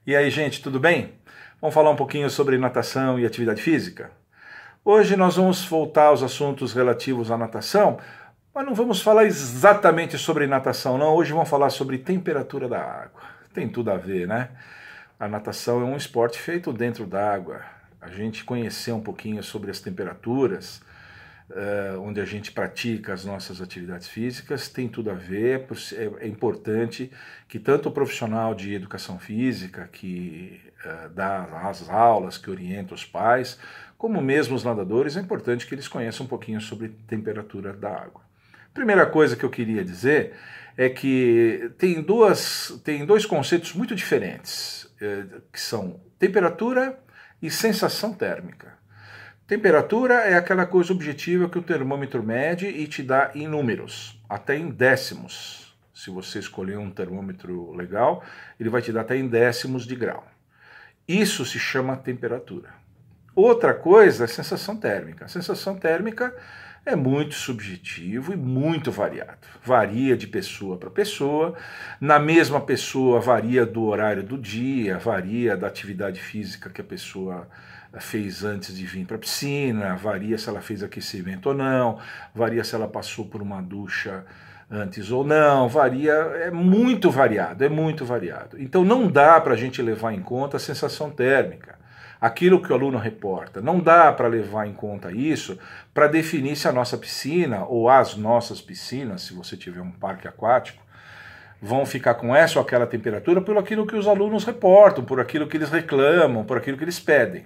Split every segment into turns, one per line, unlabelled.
E aí, gente, tudo bem? Vamos falar um pouquinho sobre natação e atividade física? Hoje nós vamos voltar aos assuntos relativos à natação, mas não vamos falar exatamente sobre natação, não. Hoje vamos falar sobre temperatura da água. Tem tudo a ver, né? A natação é um esporte feito dentro d'água. A gente conhecer um pouquinho sobre as temperaturas, onde a gente pratica as nossas atividades físicas, tem tudo a ver. É importante que tanto o profissional de educação física, que dá as aulas, que orienta os pais, como mesmo os nadadores, é importante que eles conheçam um pouquinho sobre temperatura da água. Primeira coisa que eu queria dizer é que tem dois conceitos muito diferentes, que são temperatura e sensação térmica. Temperatura é aquela coisa objetiva que o termômetro mede e te dá em números, até em décimos. Se você escolher um termômetro legal, ele vai te dar até em décimos de grau. Isso se chama temperatura. Outra coisa é sensação térmica. A sensação térmica é muito subjetivo e muito variado. Varia de pessoa para pessoa. Na mesma pessoa varia do horário do dia, varia da atividade física que a pessoa fez antes de vir para a piscina, varia se ela fez aquecimento ou não, varia se ela passou por uma ducha antes ou não, varia, é muito variado, é muito variado. Então não dá para a gente levar em conta a sensação térmica, aquilo que o aluno reporta. Não dá para levar em conta isso para definir se a nossa piscina ou as nossas piscinas, se você tiver um parque aquático, vão ficar com essa ou aquela temperatura por aquilo que os alunos reportam, por aquilo que eles reclamam, por aquilo que eles pedem.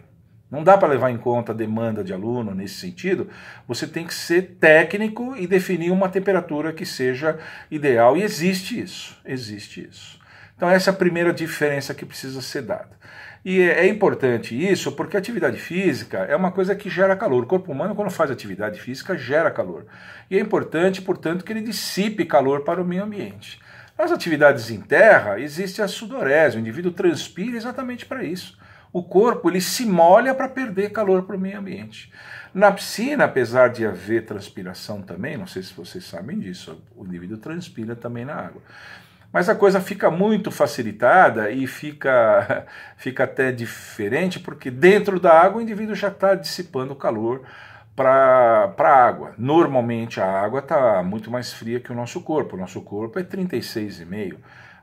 Não dá para levar em conta a demanda de aluno nesse sentido. Você tem que ser técnico e definir uma temperatura que seja ideal. E existe isso, existe isso. Então essa é a primeira diferença que precisa ser dada. E é importante isso porque a atividade física é uma coisa que gera calor. O corpo humano, quando faz atividade física, gera calor. E é importante, portanto, que ele dissipe calor para o meio ambiente. Nas atividades em terra, existe a sudorese. O indivíduo transpira exatamente para isso. O corpo ele se molha para perder calor para o meio ambiente. Na piscina, apesar de haver transpiração também, não sei se vocês sabem disso, o indivíduo transpira também na água. Mas a coisa fica muito facilitada e fica até diferente, porque dentro da água o indivíduo já está dissipando calor para a água. Normalmente a água está muito mais fria que o nosso corpo. O nosso corpo é 36,5.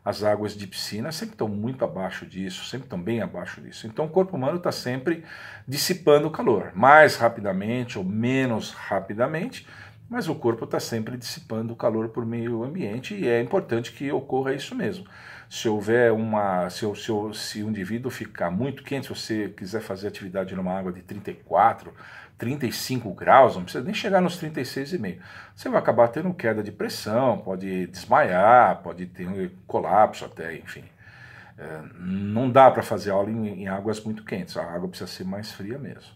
As águas de piscina sempre estão muito abaixo disso, sempre estão bem abaixo disso. Então o corpo humano está sempre dissipando o calor, mais rapidamente ou menos rapidamente, mas o corpo está sempre dissipando o calor por meio ambiente e é importante que ocorra isso mesmo. Se houver se o indivíduo ficar muito quente, se você quiser fazer atividade numa água de 34, 35 graus, não precisa nem chegar nos 36,5. Você vai acabar tendo queda de pressão, pode desmaiar, pode ter um colapso até, enfim. Não dá para fazer aula em águas muito quentes, a água precisa ser mais fria mesmo.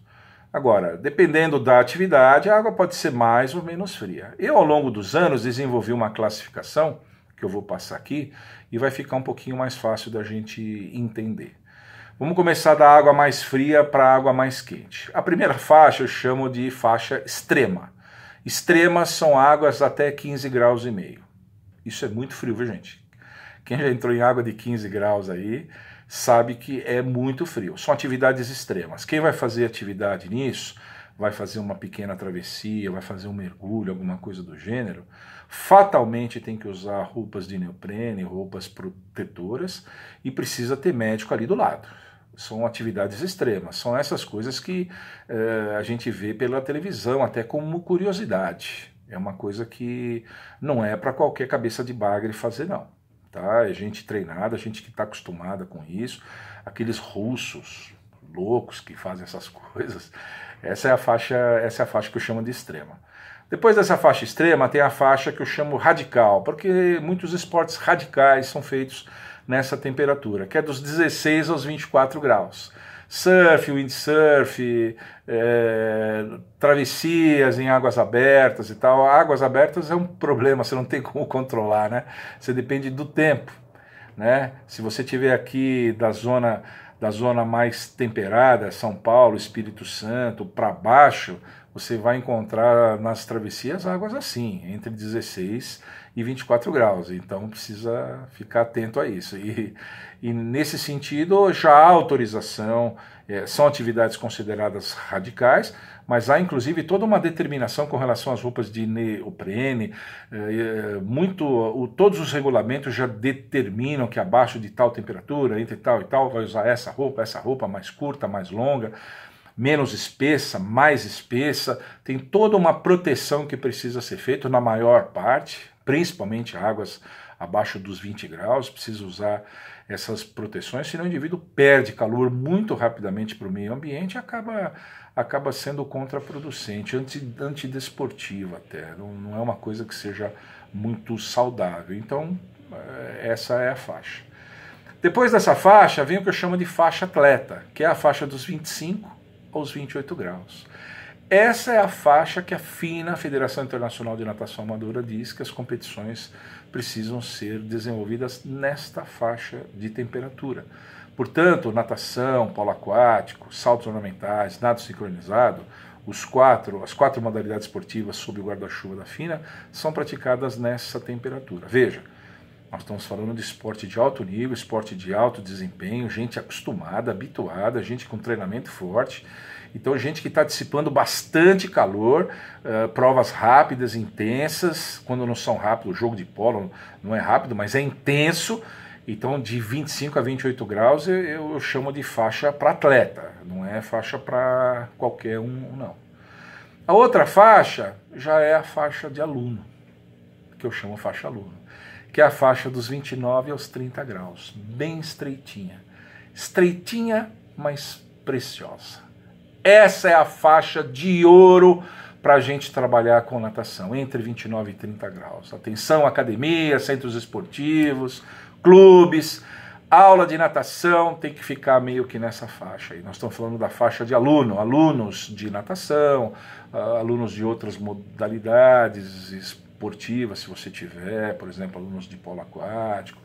Agora, dependendo da atividade, a água pode ser mais ou menos fria. Eu, ao longo dos anos, desenvolvi uma classificação, que eu vou passar aqui, e vai ficar um pouquinho mais fácil da gente entender. Vamos começar da água mais fria para a água mais quente. A primeira faixa eu chamo de faixa extrema. Extremas são águas até 15 graus e meio. Isso é muito frio, viu, gente? Quem já entrou em água de 15 graus aí sabe que é muito frio. São atividades extremas. Quem vai fazer atividade nisso, vai fazer uma pequena travessia, vai fazer um mergulho, alguma coisa do gênero, fatalmente tem que usar roupas de neoprene, roupas protetoras e precisa ter médico ali do lado. São atividades extremas, são essas coisas que a gente vê pela televisão, até como curiosidade. É uma coisa que não é para qualquer cabeça de bagre fazer, não. Tá? É gente treinada, gente que está acostumada com isso, aqueles russos loucos que fazem essas coisas. Essa é a faixa que eu chamo de extrema. Depois dessa faixa extrema tem a faixa que eu chamo radical, porque muitos esportes radicais são feitos nessa temperatura, que é dos 16 aos 24 graus. Surf, windsurf, travessias em águas abertas e tal. Águas abertas é um problema, você não tem como controlar, né? Você depende do tempo, né? Se você estiver aqui da zona mais temperada, São Paulo, Espírito Santo, para baixo, você vai encontrar nas travessias águas assim, entre 16 e 24 graus, então precisa ficar atento a isso. E nesse sentido, já há autorização, são atividades consideradas radicais, mas há inclusive toda uma determinação com relação às roupas de neoprene, todos os regulamentos já determinam que abaixo de tal temperatura, entre tal e tal, vai usar essa roupa mais curta, mais longa, menos espessa, mais espessa, tem toda uma proteção que precisa ser feita na maior parte, principalmente águas abaixo dos 20 graus, precisa usar essas proteções, senão o indivíduo perde calor muito rapidamente para o meio ambiente e acaba sendo contraproducente, antidesportivo até, não é uma coisa que seja muito saudável. Então, essa é a faixa. Depois dessa faixa, vem o que eu chamo de faixa atleta, que é a faixa dos 25 aos 28 graus. Essa é a faixa que a FINA, Federação Internacional de Natação Amadora, diz que as competições precisam ser desenvolvidas nesta faixa de temperatura. Portanto, natação, polo aquático, saltos ornamentais, nado sincronizado, as quatro modalidades esportivas sob o guarda-chuva da FINA são praticadas nessa temperatura. Veja, nós estamos falando de esporte de alto nível, esporte de alto desempenho, gente acostumada, habituada, gente com treinamento forte. Então, gente que está dissipando bastante calor, provas rápidas, intensas. Quando não são rápidos, o jogo de polo não é rápido, mas é intenso. Então, de 25 a 28 graus, eu chamo de faixa para atleta, não é faixa para qualquer um, não. A outra faixa já é a faixa de aluno, que eu chamo faixa aluno, que é a faixa dos 29 aos 30 graus, bem estreitinha. Estreitinha, mas preciosa. Essa é a faixa de ouro para a gente trabalhar com natação, entre 29 e 30 graus. Atenção, academia, centros esportivos, clubes, aula de natação tem que ficar meio que nessa faixa. E nós estamos falando da faixa de alunos de natação, alunos de outras modalidades esportivas, se você tiver, por exemplo, alunos de polo aquático,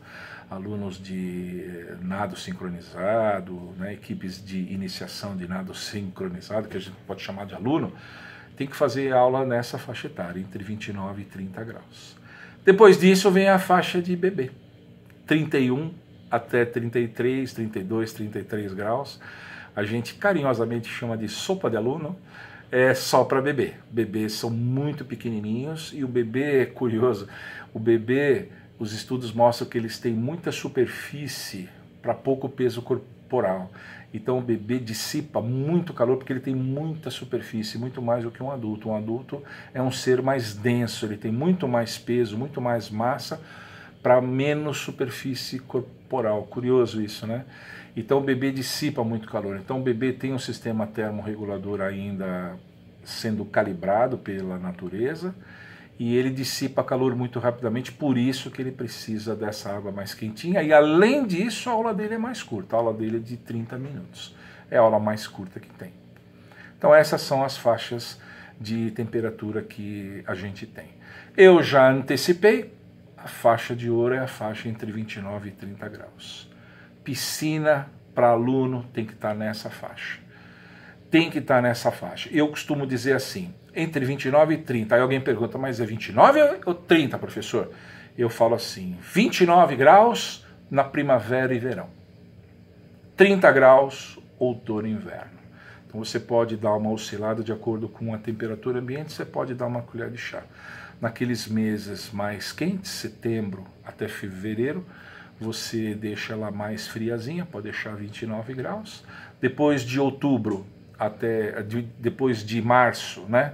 alunos de nado sincronizado, né, equipes de iniciação de nado sincronizado, que a gente pode chamar de aluno, tem que fazer aula nessa faixa etária, entre 29 e 30 graus. Depois disso vem a faixa de bebê, 31 até 33, 32, 33 graus. A gente carinhosamente chama de sopa de aluno, é só para bebê. Bebês são muito pequenininhos e o bebê é curioso. O bebê, os estudos mostram que eles têm muita superfície para pouco peso corporal. Então o bebê dissipa muito calor porque ele tem muita superfície, muito mais do que um adulto. Um adulto é um ser mais denso, ele tem muito mais peso, muito mais massa para menos superfície corporal. Curioso isso, né? Então o bebê dissipa muito calor. Então o bebê tem um sistema termorregulador ainda sendo calibrado pela natureza e ele dissipa calor muito rapidamente, por isso que ele precisa dessa água mais quentinha. E além disso, a aula dele é mais curta, a aula dele é de 30 minutos. É a aula mais curta que tem. Então essas são as faixas de temperatura que a gente tem. Eu já antecipei, a faixa de ouro é a faixa entre 29 e 30 graus. Piscina para aluno tem que estar nessa faixa. Tem que estar nessa faixa. Eu costumo dizer assim, entre 29 e 30. Aí alguém pergunta, mas é 29 ou 30, professor? Eu falo assim, 29 graus na primavera e verão. 30 graus, outono e inverno. Então você pode dar uma oscilada de acordo com a temperatura ambiente, você pode dar uma colher de chá. Naqueles meses mais quentes, setembro até fevereiro, você deixa ela mais friazinha, pode deixar 29 graus. Depois de outubro, depois de março, né,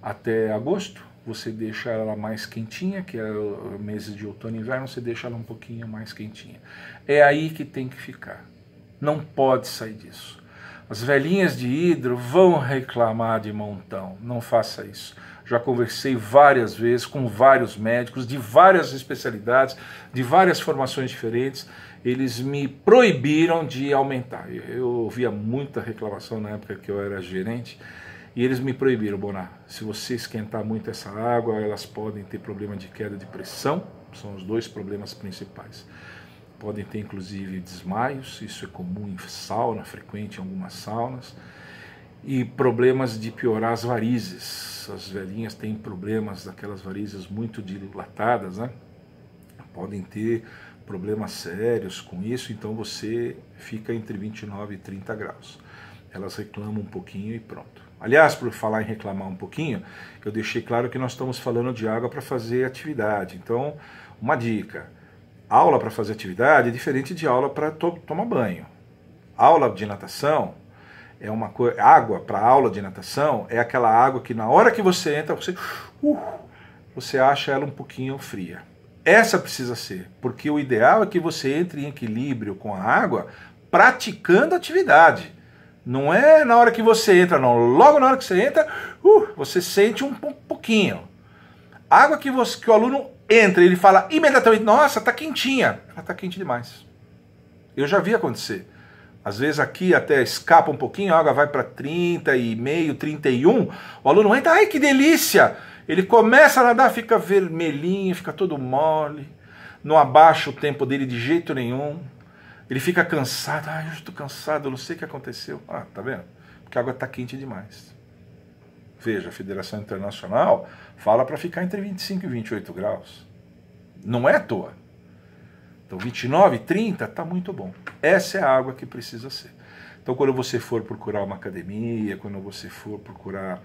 até agosto, você deixa ela mais quentinha, que é meses de outono e inverno, você deixa ela um pouquinho mais quentinha. É aí que tem que ficar. Não pode sair disso. As velhinhas de hidro vão reclamar de montão. Não faça isso. Já conversei várias vezes com vários médicos de várias especialidades, de várias formações diferentes. Eles me proibiram de aumentar. Eu ouvia muita reclamação na época que eu era gerente, e eles me proibiram, Bonar, se você esquentar muito essa água, elas podem ter problema de queda de pressão, são os dois problemas principais. Podem ter inclusive desmaios, isso é comum em sauna, frequente em algumas saunas. E problemas de piorar as varizes. As velhinhas têm problemas daquelas varizes muito dilatadas, né? Podem ter problemas sérios com isso, então você fica entre 29 e 30 graus. Elas reclamam um pouquinho e pronto. Aliás, por falar em reclamar um pouquinho, eu deixei claro que nós estamos falando de água para fazer atividade. Então, uma dica: aula para fazer atividade é diferente de aula para tomar banho. Aula de natação é uma coisa. Água para aula de natação é aquela água que na hora que você entra, você acha ela um pouquinho fria. Essa precisa ser, porque o ideal é que você entre em equilíbrio com a água praticando atividade. Não é na hora que você entra, não. Logo na hora que você entra, você sente um pouquinho. Água que o aluno entra, ele fala imediatamente, nossa, tá quentinha. Ela tá quente demais. Eu já vi acontecer. Às vezes aqui até escapa um pouquinho, a água vai para 30,5, 31. O aluno entra, ai que delícia! Ele começa a nadar, fica vermelhinho, fica todo mole. Não abaixa o tempo dele de jeito nenhum. Ele fica cansado. Ah, eu estou cansado, eu não sei o que aconteceu. Ah, tá vendo? Porque a água está quente demais. Veja, a Federação Internacional fala para ficar entre 25 e 28 graus. Não é à toa. Então 29, 30 está muito bom. Essa é a água que precisa ser. Então quando você for procurar uma academia, quando você for procurar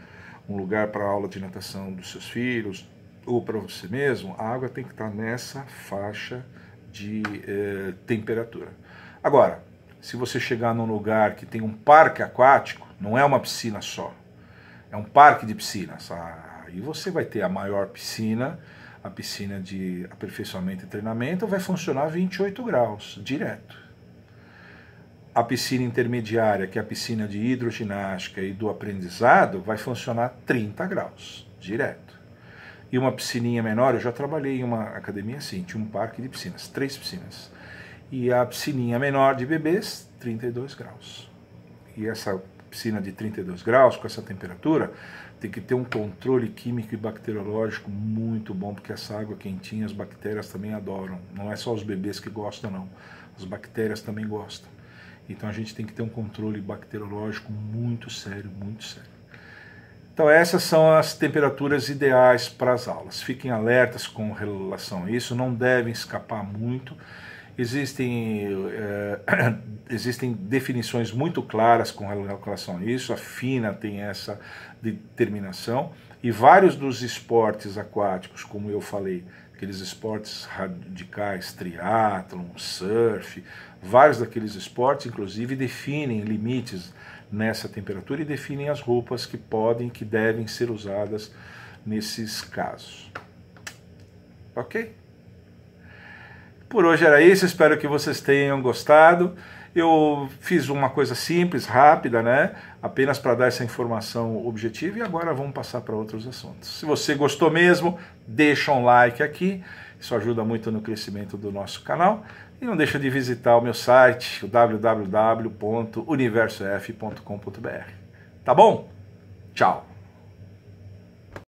um lugar para aula de natação dos seus filhos, ou para você mesmo, a água tem que estar nessa faixa de temperatura. Agora, se você chegar num lugar que tem um parque aquático, não é uma piscina só, é um parque de piscinas, aí você vai ter a maior piscina, a piscina de aperfeiçoamento e treinamento vai funcionar a 28 graus, direto. A piscina intermediária, que é a piscina de hidroginástica e do aprendizado, vai funcionar 30 graus, direto. E uma piscininha menor, eu já trabalhei em uma academia assim, tinha um parque de piscinas, 3 piscinas. E a piscininha menor de bebês, 32 graus. E essa piscina de 32 graus, com essa temperatura, tem que ter um controle químico e bacteriológico muito bom, porque essa água quentinha as bactérias também adoram. Não é só os bebês que gostam, não. As bactérias também gostam. Então a gente tem que ter um controle bacteriológico muito sério, muito sério. Então essas são as temperaturas ideais para as aulas. Fiquem alertas com relação a isso, não devem escapar muito. Existem definições muito claras com relação a isso, a FINA tem essa determinação, e vários dos esportes aquáticos, como eu falei, aqueles esportes radicais, triatlon, surf, vários daqueles esportes, inclusive, definem limites nessa temperatura e definem as roupas que podem, que devem ser usadas nesses casos. Ok? Por hoje era isso, espero que vocês tenham gostado. Eu fiz uma coisa simples, rápida, né? Apenas para dar essa informação objetiva, e agora vamos passar para outros assuntos. Se você gostou mesmo, deixa um like aqui, isso ajuda muito no crescimento do nosso canal. E não deixa de visitar o meu site, o www.universof.com.br. Tá bom? Tchau!